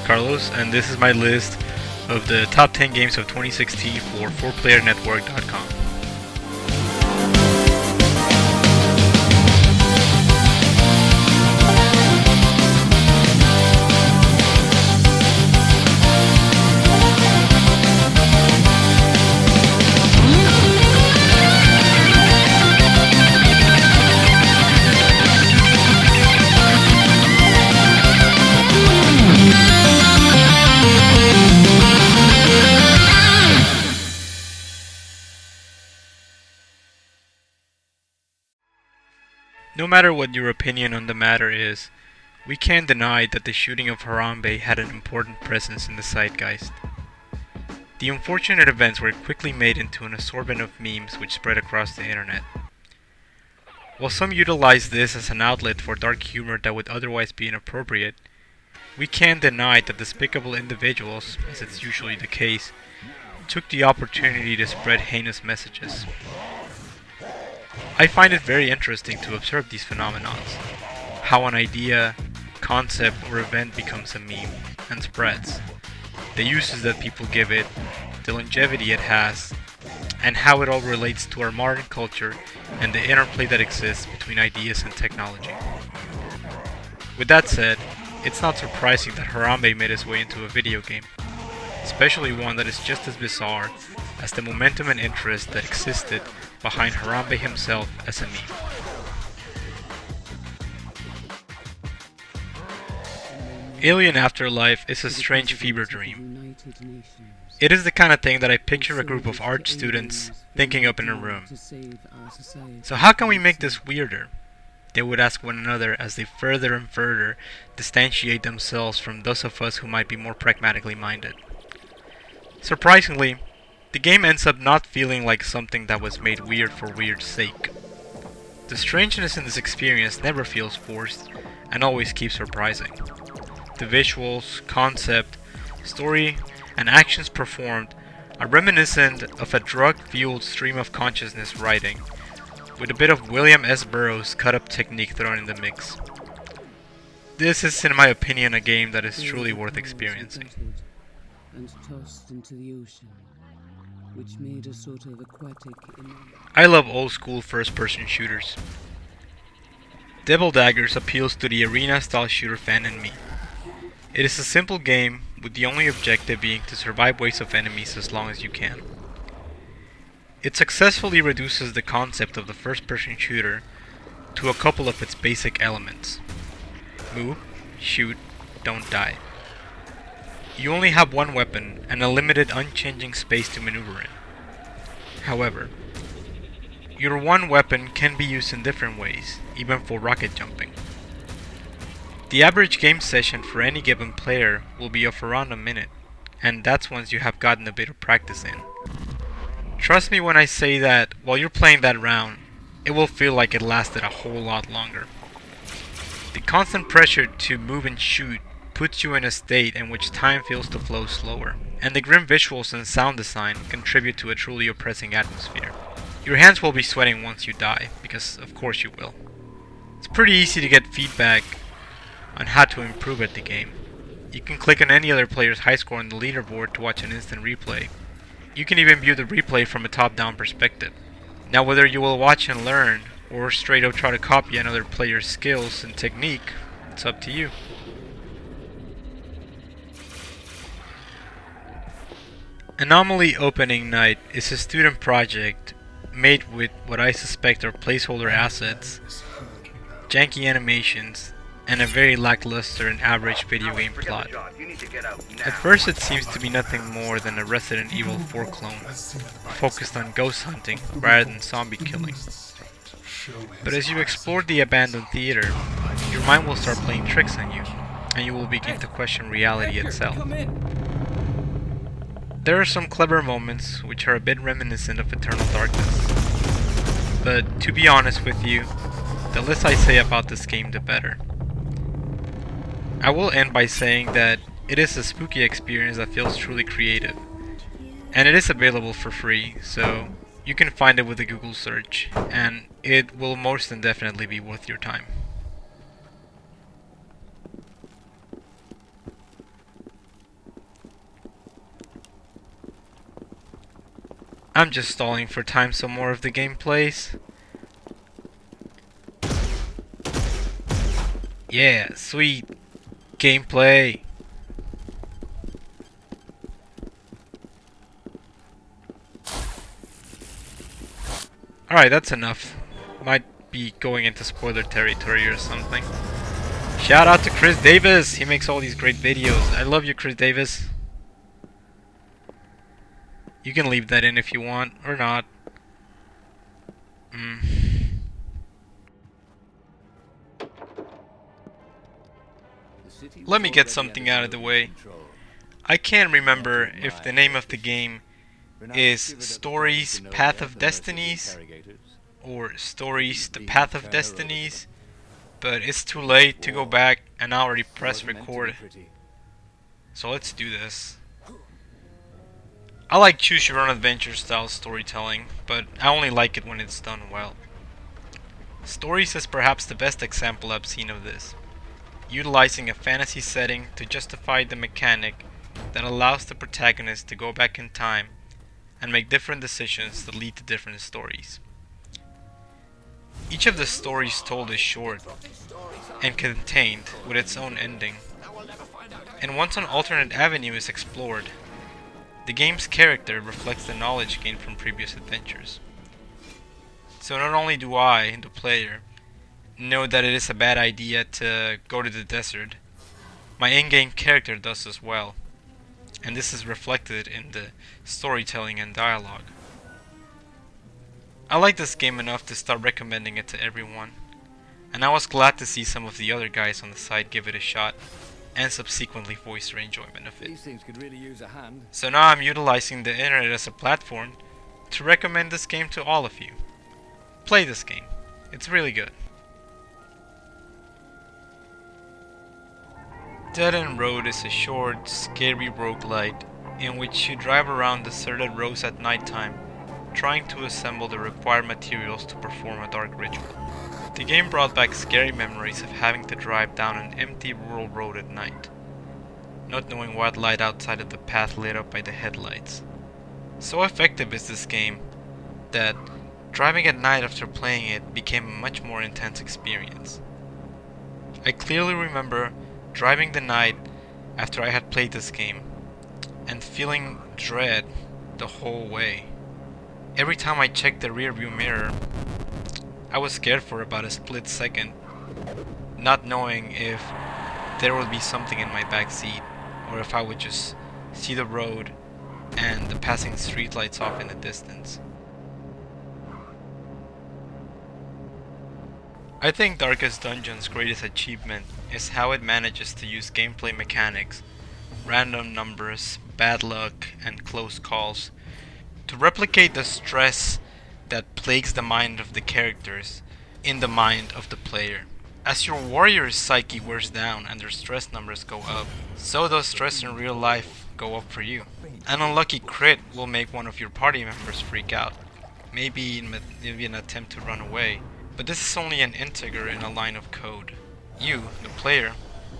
Carlos, and this is my list of the top 10 games of 2016 for 4playernetwork.com. No matter what your opinion on the matter is, we can't deny that the shooting of Harambee had an important presence in the zeitgeist. The unfortunate events were quickly made into an assortment of memes which spread across the internet. While some utilized this as an outlet for dark humor that would otherwise be inappropriate, we can't deny that despicable individuals, as it's usually the case, took the opportunity to spread heinous messages. I find it very interesting to observe these phenomena, how an idea, concept, or event becomes a meme and spreads, the uses that people give it, the longevity it has, and how it all relates to our modern culture and the interplay that exists between ideas and technology. With that said, it's not surprising that Harambee made its way into a video game, especially one that is just as bizarre as the momentum and interest that existed behind Harambee himself as a meme. Alien Afterlife is a strange fever dream. It is the kind of thing that I picture a group of art students thinking up in a room. So how can we make this weirder? They would ask one another as they further and further distantiate themselves from those of us who might be more pragmatically minded. Surprisingly, the game ends up not feeling like something that was made weird for weird's sake. The strangeness in this experience never feels forced and always keeps surprising. The visuals, concept, story, and actions performed are reminiscent of a drug-fueled stream of consciousness writing, with a bit of William S. Burroughs cut-up technique thrown in the mix. This is, in my opinion, a game that is truly worth experiencing. And tossed into the ocean, which made a sort of aquatic I love old-school first-person shooters. Daggers appeals to the arena-style shooter fan in me. It is a simple game, with the only objective being to survive waves of enemies as long as you can. It successfully reduces the concept of the first-person shooter to a couple of its basic elements. Move, shoot, don't die. You only have one weapon and a limited unchanging space to maneuver in. However, your one weapon can be used in different ways, even for rocket jumping. The average game session for any given player will be of around a minute, and that's once you have gotten a bit of practice in. Trust me when I say that while you're playing that round, it will feel like it lasted a whole lot longer. The constant pressure to move and shoot puts you in a state in which time feels to flow slower, and the grim visuals and sound design contribute to a truly oppressing atmosphere. Your hands will be sweating once you die, because of course you will. It's pretty easy to get feedback on how to improve at the game. You can click on any other player's high score on the leaderboard to watch an instant replay. You can even view the replay from a top-down perspective. Now whether you will watch and learn, or straight up try to copy another player's skills and technique, it's up to you. Anomaly Opening Night is a student project made with what I suspect are placeholder assets, janky animations, and a very lackluster and average video game plot. At first it seems to be nothing more than a Resident Evil 4 clone, focused on ghost hunting rather than zombie killing. But as you explore the abandoned theater, your mind will start playing tricks on you, and you will begin to question reality itself. There are some clever moments which are a bit reminiscent of Eternal Darkness, but to be honest with you, the less I say about this game the better. I will end by saying that it is a spooky experience that feels truly creative, and it is available for free, so you can find it with a Google search, and it will most definitely be worth your time. I'm just stalling for time so more of the game plays. Yeah, sweet gameplay. Alright, that's enough. Might be going into spoiler territory or something. Shout out to Chris Davis! He makes all these great videos. I love you, Chris Davis. You can leave that in if you want, or not. Let me get something out of the way. I can't remember if the name of the game is Stories Path of Destinies or Stories The Path of Destinies, but it's too late to go back and I already pressed record. So let's do this. I like choose your own adventure style storytelling, but I only like it when it's done well. Stories is perhaps the best example I've seen of this, utilizing a fantasy setting to justify the mechanic that allows the protagonist to go back in time and make different decisions that lead to different stories. Each of the stories told is short and contained with its own ending, and once an alternate avenue is explored, the game's character reflects the knowledge gained from previous adventures. So not only do I, the player, know that it is a bad idea to go to the desert, my in-game character does as well, and this is reflected in the storytelling and dialogue. I like this game enough to start recommending it to everyone, and I was glad to see some of the other guys on the site give it a shot and subsequently voice their enjoyment of it. These things could really use a hand. So now I'm utilizing the internet as a platform to recommend this game to all of you. Play this game. It's really good. Dead End Road is a short, scary roguelite in which you drive around deserted roads at nighttime, trying to assemble the required materials to perform a dark ritual. The game brought back scary memories of having to drive down an empty rural road at night, not knowing what light outside of the path lit up by the headlights. So effective is this game that driving at night after playing it became a much more intense experience. I clearly remember driving the night after I had played this game and feeling dread the whole way. Every time I checked the rearview mirror, I was scared for about a split second, not knowing if there would be something in my back seat or if I would just see the road and the passing streetlights off in the distance. I think Darkest Dungeon's greatest achievement is how it manages to use gameplay mechanics, random numbers, bad luck, and close calls to replicate the stress that plagues the mind of the characters in the mind of the player. As your warrior's psyche wears down and their stress numbers go up, so does stress in real life go up for you. An unlucky crit will make one of your party members freak out, maybe in an attempt to run away, but this is only an integer in a line of code. You, the player,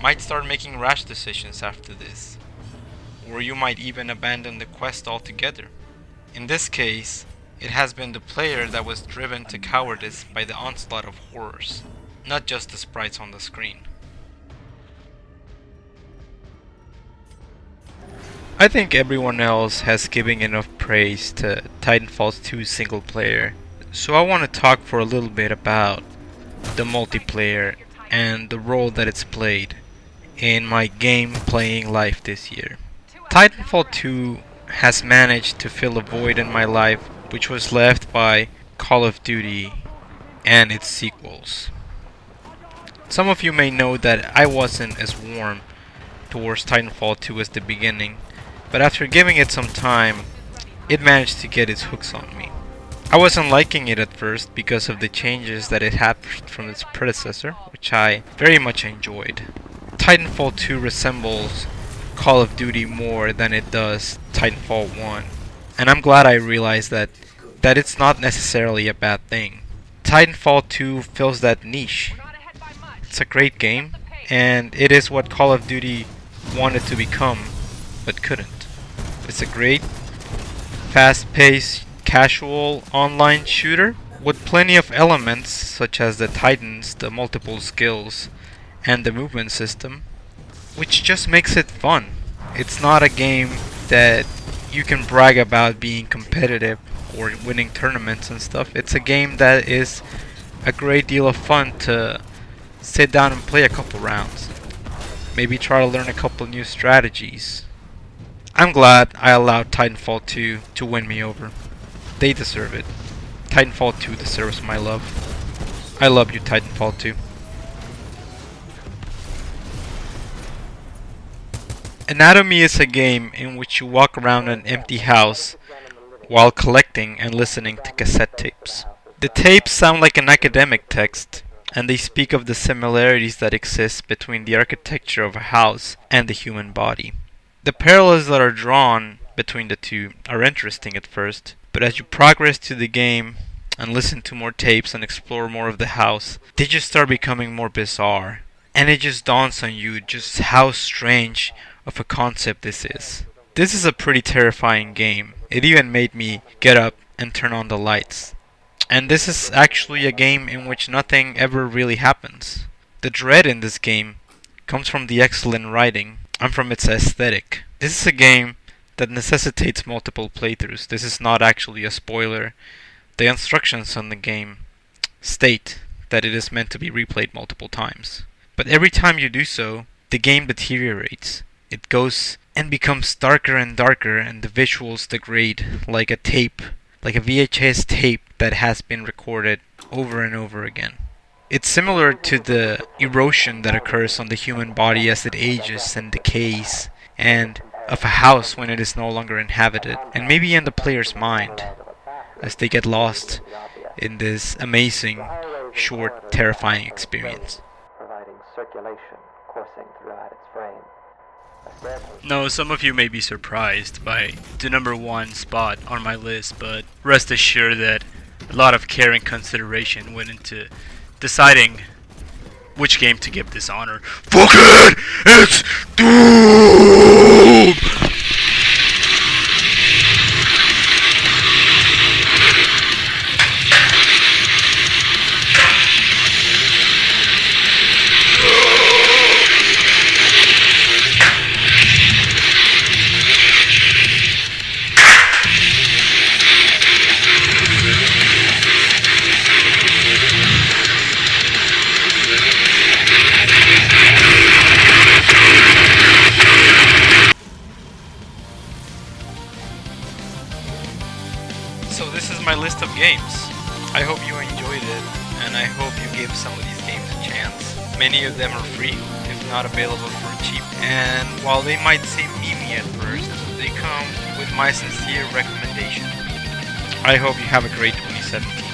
might start making rash decisions after this, or you might even abandon the quest altogether. In this case, it has been the player that was driven to cowardice by the onslaught of horrors, not just the sprites on the screen. I think everyone else has given enough praise to Titanfall 2 single player, so I want to talk for a little bit about the multiplayer and the role that it's played in my game playing life this year. Titanfall 2 has managed to fill a void in my life which was left by Call of Duty and its sequels. Some of you may know that I wasn't as warm towards Titanfall 2 as the beginning, but after giving it some time, it managed to get its hooks on me. I wasn't liking it at first because of the changes that it had from its predecessor, which I very much enjoyed. Titanfall 2 resembles Call of Duty more than it does Titanfall 1, and I'm glad I realized that it's not necessarily a bad thing. Titanfall 2 fills that niche. It's a great game, and it is what Call of Duty wanted to become, but couldn't. It's a great, fast-paced casual online shooter with plenty of elements such as the titans, the multiple skills, and the movement system, which just makes it fun. It's not a game that you can brag about being competitive or winning tournaments and stuff. It's a game that is a great deal of fun to sit down and play a couple rounds. Maybe try to learn a couple new strategies. I'm glad I allowed Titanfall 2 to win me over. They deserve it. Titanfall 2 deserves my love. I love you, Titanfall 2. Anatomy is a game in which you walk around an empty house while collecting and listening to cassette tapes. The tapes sound like an academic text, and they speak of the similarities that exist between the architecture of a house and the human body. The parallels that are drawn between the two are interesting at first, but as you progress through the game and listen to more tapes and explore more of the house, they just start becoming more bizarre. And it just dawns on you just how strange of a concept this is. This is a pretty terrifying game. It even made me get up and turn on the lights. And this is actually a game in which nothing ever really happens. The dread in this game comes from the excellent writing and from its aesthetic. This is a game that necessitates multiple playthroughs. This is not actually a spoiler. The instructions on the game state that it is meant to be replayed multiple times. But every time you do so, the game deteriorates. It goes and becomes darker and darker, and the visuals degrade like a tape, like a VHS tape that has been recorded over and over again. It's similar to the erosion that occurs on the human body as it ages and decays, and of a house when it is no longer inhabited, and maybe in the player's mind, as they get lost in this amazing, short, terrifying experience. No, some of you may be surprised by the number one spot on my list, but rest assured that a lot of care and consideration went into deciding which game to give this honor. Fuck it! It's Doom! So this is my list of games. I hope you enjoyed it, and I hope you give some of these games a chance. Many of them are free, if not available for cheap, and while they might seem memey at first, they come with my sincere recommendation. I hope you have a great 2017.